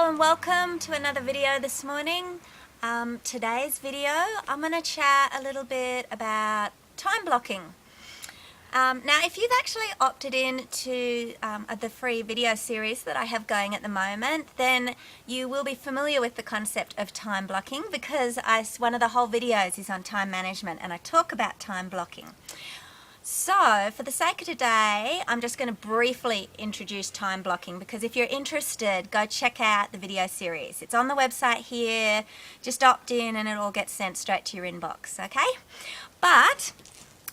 Hello and welcome to another video this morning. Today's video I'm going to chat a little bit about time blocking. Now if you've actually opted in to the free video series that I have going at the moment, then you will be familiar with the concept of time blocking because one of the whole videos is on time management and I talk about time blocking. So, for the sake of today, I'm just going to briefly introduce time blocking because if you're interested, go check out the video series. It's on the website here, just opt in and it all gets sent straight to your inbox, okay? But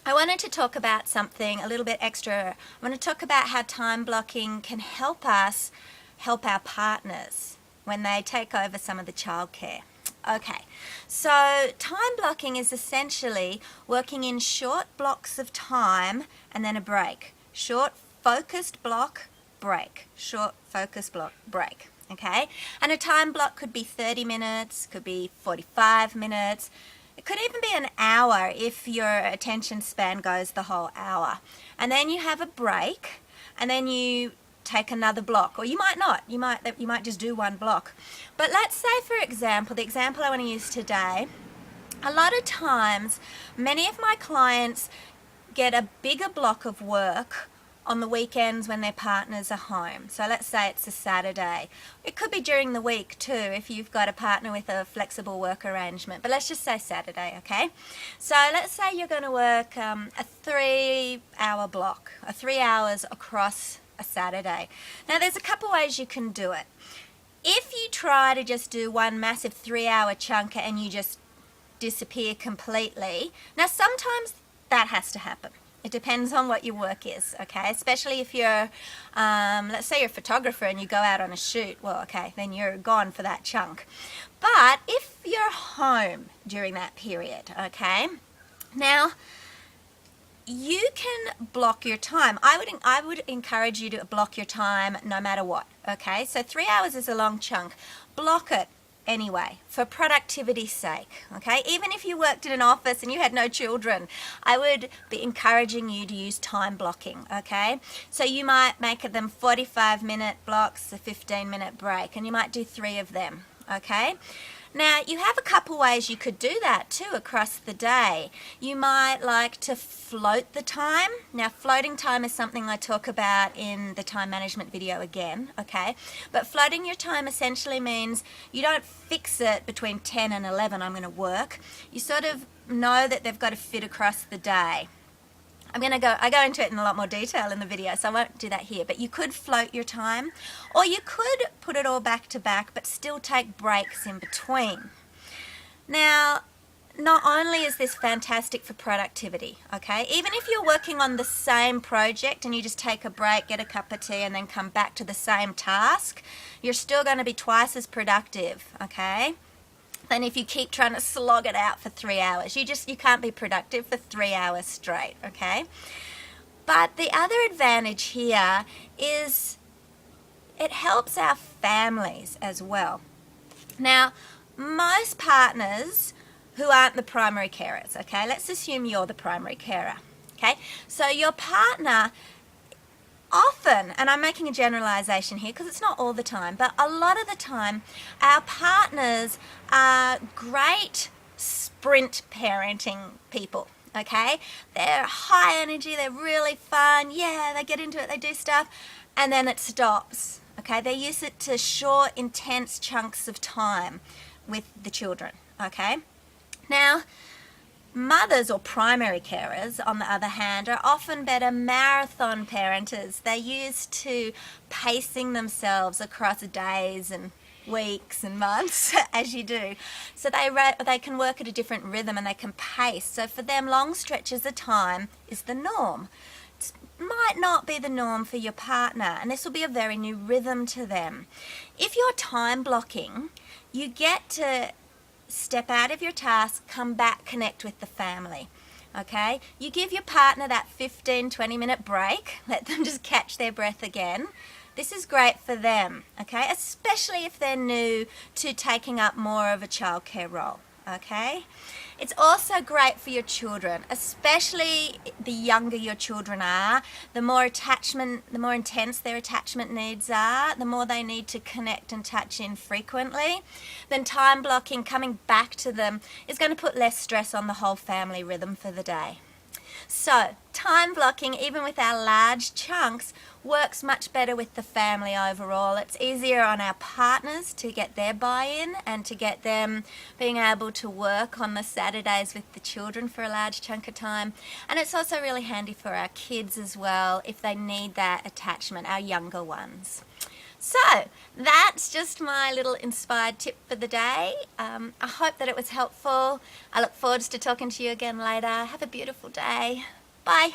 I wanted to talk about something a little bit extra. I want to talk about how time blocking can help us help our partners when they take over some of the childcare. Okay, so time blocking is essentially working in short blocks of time and then a break. Short focused block, break. Short focused block, break. Okay, and a time block could be 30 minutes, could be 45 minutes. It could even be an hour if your attention span goes the whole hour. And then you have a break and then you take another block, or you might not, you might just do one block. But let's say, for example, the example I want to use today, a lot of times many of my clients get a bigger block of work on the weekends when their partners are home. So let's say it's a Saturday. It could be during the week too if you've got a partner with a flexible work arrangement, but let's just say Saturday, okay? So let's say you're going to work a 3-hour block, 3 hours across a Saturday. Now there's a couple ways you can do it. If you try to just do one massive 3-hour chunk and you just disappear completely, now sometimes that has to happen. It depends on what your work is, okay? Especially if you're, let's say you're a photographer and you go out on a shoot, well, okay, then you're gone for that chunk. But if you're home during that period, okay, now you can block your time. I would encourage you to block your time no matter what, okay? So 3 hours is a long chunk. Block it anyway for productivity's sake, okay? Even if you worked in an office and you had no children, I would be encouraging you to use time blocking, okay? So you might make them 45-minute blocks, a 15-minute break, and you might do 3 of them, okay? Now, you have a couple ways you could do that too across the day. You might like to float the time. Now, floating time is something I talk about in the time management video again, okay? But floating your time essentially means you don't fix it between 10 and 11, I'm going to work. You sort of know that they've got to fit across the day. I go into it in a lot more detail in the video, so I won't do that here. But you could float your time, or you could put it all back to back, but still take breaks in between. Now, not only is this fantastic for productivity, okay? Even if you're working on the same project and you just take a break, get a cup of tea, and then come back to the same task, you're still going to be twice as productive, okay? Than if you keep trying to slog it out for 3 hours. You can't be productive for 3 hours straight, okay? But the other advantage here is it helps our families as well. Now, most partners who aren't the primary carers, okay? Let's assume you're the primary carer, okay? So your partner often, and I'm making a generalization here because it's not all the time, but a lot of the time our partners are great sprint parenting people, okay? They're high energy, they're really fun, yeah, they get into it, they do stuff, and then it stops, okay? They use it to short, intense chunks of time with the children, okay? Now, mothers or primary carers, on the other hand, are often better marathon parenters. They're used to pacing themselves across days and weeks and months as you do. So they can work at a different rhythm and they can pace. So for them, long stretches of time is the norm. It might not be the norm for your partner, and this will be a very new rhythm to them. If you're time blocking, you get to step out of your task, come back, connect with the family, okay? You give your partner that 15-20 minute break, let them just catch their breath again. This is great for them, okay? Especially if they're new to taking up more of a childcare role, okay? It's also great for your children, especially the younger your children are. The more intense their attachment needs are, the more they need to connect and touch in frequently, then time blocking, coming back to them, is going to put less stress on the whole family rhythm for the day. So, time blocking, even with our large chunks, works much better with the family overall. It's easier on our partners to get their buy-in and to get them being able to work on the Saturdays with the children for a large chunk of time. And it's also really handy for our kids as well if they need that attachment, our younger ones. So, that's just my little inspired tip for the day. I hope that it was helpful. I look forward to talking to you again later. Have a beautiful day. Bye.